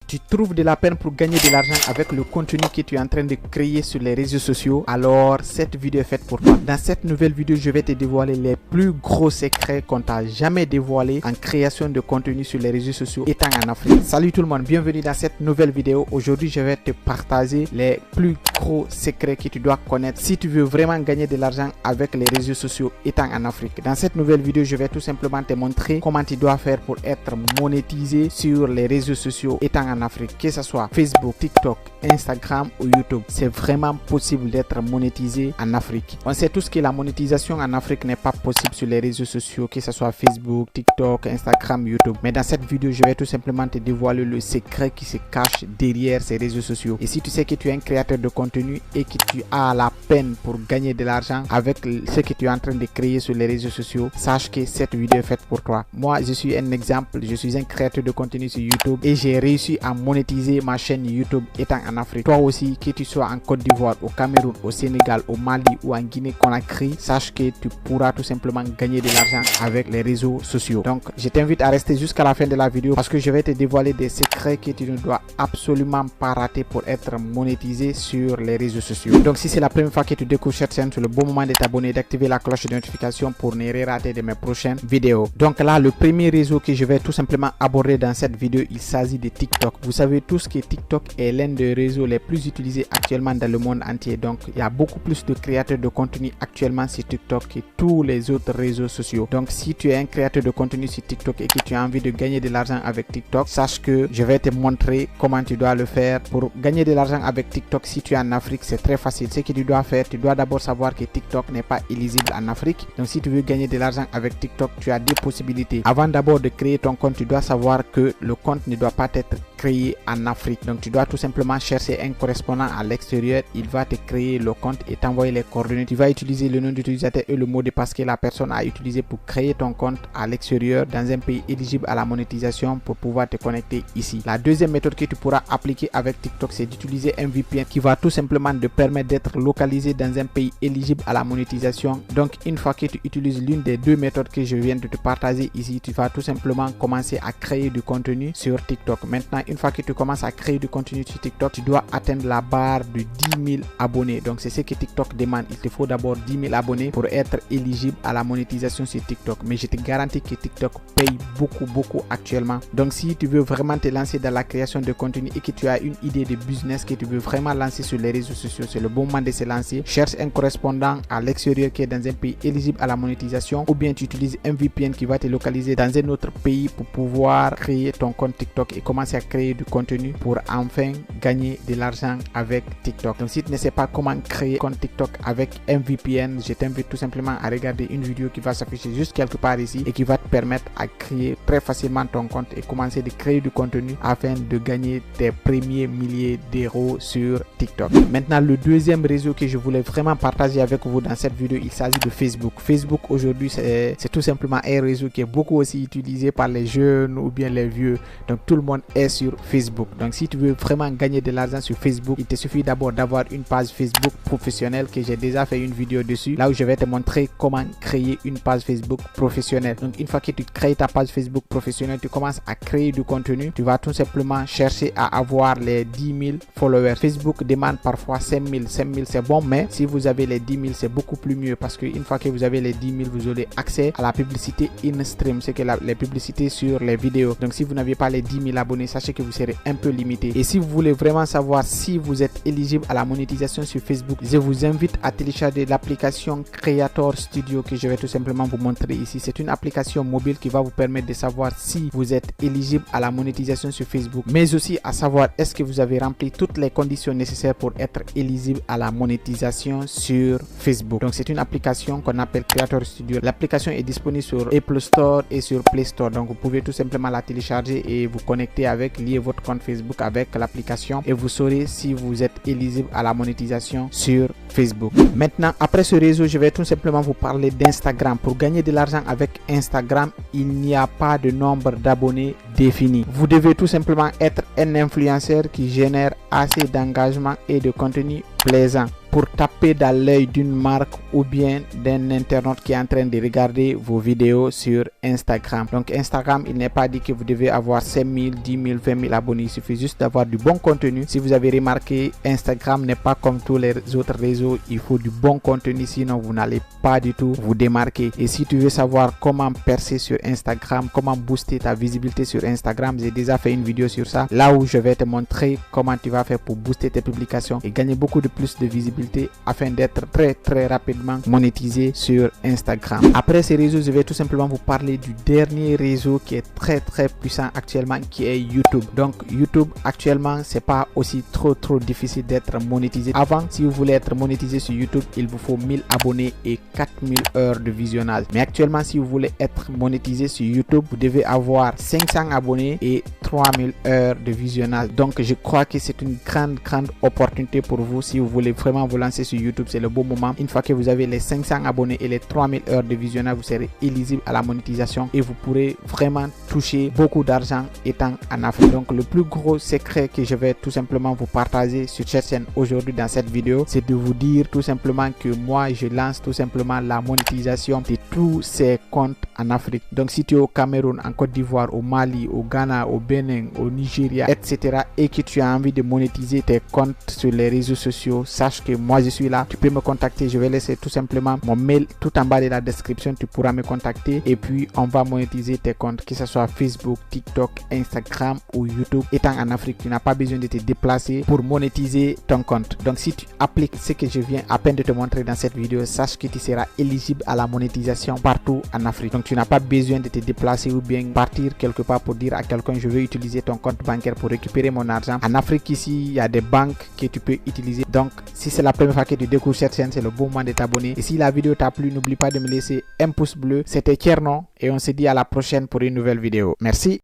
Tu trouves de la peine pour gagner de l'argent avec le contenu que tu es en train de créer sur les réseaux sociaux? Alors cette vidéo est faite pour toi. Dans cette nouvelle vidéo, je vais te dévoiler les plus gros secrets qu'on t'a jamais dévoilés en création de contenu sur les réseaux sociaux étant en Afrique. Salut tout le monde, bienvenue dans cette nouvelle vidéo. Aujourd'hui, je vais te partager les plus gros secrets que tu dois connaître si tu veux vraiment gagner de l'argent avec les réseaux sociaux étant en Afrique. Dans cette nouvelle vidéo, je vais tout simplement te montrer comment tu dois faire pour être monétisé sur les réseaux sociaux étant en Afrique, que ce soit Facebook, TikTok, Instagram ou YouTube. C'est vraiment possible d'être monétisé en Afrique. On sait tous que la monétisation en Afrique n'est pas possible sur les réseaux sociaux, que ce soit Facebook, TikTok, Instagram, YouTube. Mais dans cette vidéo, je vais tout simplement te dévoiler le secret qui se cache derrière ces réseaux sociaux. Et si tu sais que tu es un créateur de contenu et que tu as la peine pour gagner de l'argent avec ce que tu es en train de créer sur les réseaux sociaux, sache que cette vidéo est faite pour toi. Moi, je suis un exemple. Je suis un créateur de contenu sur YouTube et j'ai réussi à monétiser ma chaîne YouTube étant en Afrique. Toi aussi, que tu sois en Côte d'Ivoire, au Cameroun, au Sénégal, au Mali ou en Guinée-Conakry, sache que tu pourras tout simplement gagner de l'argent avec les réseaux sociaux. Donc, je t'invite à rester jusqu'à la fin de la vidéo parce que je vais te dévoiler des secrets que tu ne dois absolument pas rater pour être monétisé sur les réseaux sociaux. Donc, si c'est la première fois que tu découvres cette chaîne, c'est le bon moment de t'abonner et d'activer la cloche de notification pour ne rien rater de mes prochaines vidéos. Donc là, le premier réseau que je vais tout simplement aborder dans cette vidéo, il s'agit de TikTok. Vous savez tous que TikTok est l'un des réseaux les plus utilisés actuellement dans le monde entier. Donc, il y a beaucoup plus de créateurs de contenu actuellement sur TikTok que tous les autres réseaux sociaux. Donc, si tu es un créateur de contenu sur TikTok et que tu as envie de gagner de l'argent avec TikTok, sache que je vais te montrer comment tu dois le faire. Pour gagner de l'argent avec TikTok, si tu es en Afrique, c'est très facile. Ce que tu dois faire, tu dois d'abord savoir que TikTok n'est pas éligible en Afrique. Donc, si tu veux gagner de l'argent avec TikTok, tu as deux possibilités. Avant d'abord de créer ton compte, tu dois savoir que le compte ne doit pas être créé en Afrique. Donc, tu dois tout simplement chercher un correspondant à l'extérieur. Il va te créer le compte et t'envoyer les coordonnées. Tu vas utiliser le nom d'utilisateur et le mot de passe que la personne a utilisé pour créer ton compte à l'extérieur dans un pays éligible à la monétisation pour pouvoir te connecter ici. La deuxième méthode que tu pourras appliquer avec TikTok, c'est d'utiliser un VPN qui va tout simplement te permettre d'être localisé dans un pays éligible à la monétisation. Donc, une fois que tu utilises l'une des deux méthodes que je viens de te partager ici, tu vas tout simplement commencer à créer du contenu sur TikTok. Maintenant, une fois que tu commences à créer du contenu sur TikTok, tu dois atteindre la barre de 10 000 abonnés. Donc, c'est ce que TikTok demande. Il te faut d'abord 10 000 abonnés pour être éligible à la monétisation sur TikTok. Mais je te garantis que TikTok paye beaucoup actuellement. Donc, si tu veux vraiment te lancer dans la création de contenu et que tu as une idée de business que tu veux vraiment lancer sur les réseaux sociaux, c'est le bon moment de se lancer. Cherche un correspondant à l'extérieur qui est dans un pays éligible à la monétisation, ou bien tu utilises un VPN qui va te localiser dans un autre pays pour pouvoir créer ton compte TikTok et commencer à créer du contenu pour enfin gagner de l'argent avec TikTok. Donc, si tu ne sais pas comment créer un compte TikTok avec un VPN, je t'invite tout simplement à regarder une vidéo qui va s'afficher juste quelque part ici et qui va te permettre à créer très facilement ton compte et commencer de créer du contenu afin de gagner tes premiers milliers d'euros sur TikTok. Maintenant, le deuxième réseau que je voulais vraiment partager avec vous dans cette vidéo, il s'agit de Facebook. Facebook aujourd'hui, c'est tout simplement un réseau qui est beaucoup aussi utilisé par les jeunes ou bien les vieux. Donc, tout le monde est sur Facebook. Donc, si tu veux vraiment gagner de l'argent sur Facebook, il te suffit d'abord d'avoir une page Facebook professionnelle que j'ai déjà fait une vidéo dessus, là où je vais te montrer comment créer une page Facebook professionnelle. Donc, une fois que tu crées ta page Facebook professionnelle, tu commences à créer du contenu. Tu vas tout simplement chercher à avoir les 10 000 followers. Facebook demande parfois 5 000. 5 000 c'est bon, mais si vous avez les 10 000, c'est beaucoup plus mieux parce qu'une fois que vous avez les 10 000, vous aurez accès à la publicité in-stream, c'est que les publicités sur les vidéos. Donc, si vous n'avez pas les 10 000 abonnés, sachez que vous serez un peu limité. Et si vous voulez vraiment savoir si vous êtes éligible à la monétisation sur Facebook, je vous invite à télécharger l'application Creator Studio que je vais tout simplement vous montrer ici. C'est une application mobile qui va vous permettre de savoir si vous êtes éligible à la monétisation sur Facebook, mais aussi à savoir est-ce que vous avez rempli toutes les conditions nécessaires pour être éligible à la monétisation sur Facebook. Donc, c'est une application qu'on appelle Creator Studio. L'application est disponible sur Apple Store et sur Play Store. Donc, vous pouvez tout simplement la télécharger et vous connecter avec, lier votre compte Facebook avec l'application et vous saurez si vous êtes éligible à la monétisation sur Facebook. Maintenant, après ce réseau, je vais tout simplement vous parler d'Instagram. Pour gagner de l'argent avec Instagram, il n'y a pas de nombre d'abonnés défini. Vous devez tout simplement être un influenceur qui génère assez d'engagement et de contenu plaisant. pour taper dans l'œil d'une marque ou bien d'un internaute qui est en train de regarder vos vidéos sur Instagram. Donc Instagram, il n'est pas dit que vous devez avoir 5 000, 10 000, 20 000 abonnés. Il suffit juste d'avoir du bon contenu. Si vous avez remarqué, Instagram n'est pas comme tous les autres réseaux. Il faut du bon contenu, sinon vous n'allez pas du tout vous démarquer. Et si tu veux savoir comment percer sur Instagram, comment booster ta visibilité sur Instagram, j'ai déjà fait une vidéo sur ça, là où je vais te montrer comment tu vas faire pour booster tes publications et gagner beaucoup de plus de visibilité afin d'être très rapidement monétisé sur Instagram. Après ces réseaux, je vais tout simplement vous parler du dernier réseau qui est très puissant actuellement, qui est YouTube. Donc YouTube actuellement, c'est pas aussi trop difficile d'être monétisé. Avant, si vous voulez être monétisé sur YouTube, il vous faut 1000 abonnés et 4000 heures de visionnage. Mais actuellement, si vous voulez être monétisé sur YouTube, vous devez avoir 500 abonnés et 3000 heures de visionnage. Donc je crois que c'est une grande opportunité pour vous. Si vous voulez vraiment vous lancer sur YouTube, c'est le bon moment. Une fois que vous avez les 500 abonnés et les 3000 heures de visionnage, vous serez éligible à la monétisation et vous pourrez vraiment toucher beaucoup d'argent étant en Afrique. Donc le plus gros secret que je vais tout simplement vous partager sur cette chaîne aujourd'hui dans cette vidéo, c'est de vous dire tout simplement que moi je lance tout simplement la monétisation de tous ces comptes en Afrique. Donc si tu es au Cameroun, en Côte d'Ivoire, au Mali, au Ghana, au Bénin, au Nigeria, etc. et que tu as envie de monétiser tes comptes sur les réseaux sociaux, sache que moi je suis là. Tu peux me contacter, je vais laisser tout simplement mon mail tout en bas de la description. Tu pourras me contacter et puis on va monétiser tes comptes, que ce soit Facebook, TikTok, Instagram ou YouTube. Étant en Afrique, tu n'as pas besoin de te déplacer pour monétiser ton compte. Donc si tu appliques ce que je viens à peine de te montrer dans cette vidéo, sache que tu seras éligible à la monétisation partout en Afrique. Donc tu n'as pas besoin de te déplacer ou bien partir quelque part pour dire à quelqu'un je veux utiliser ton compte bancaire pour récupérer mon argent. En Afrique ici, il y a des banques que tu peux utiliser. Donc si c'est la première fois que tu découvres cette chaîne, c'est le bon moment de t'abonner. Et si la vidéo t'a plu, n'oublie pas de me laisser un pouce bleu. C'était Tierno et on se dit à la prochaine pour une nouvelle vidéo. Merci.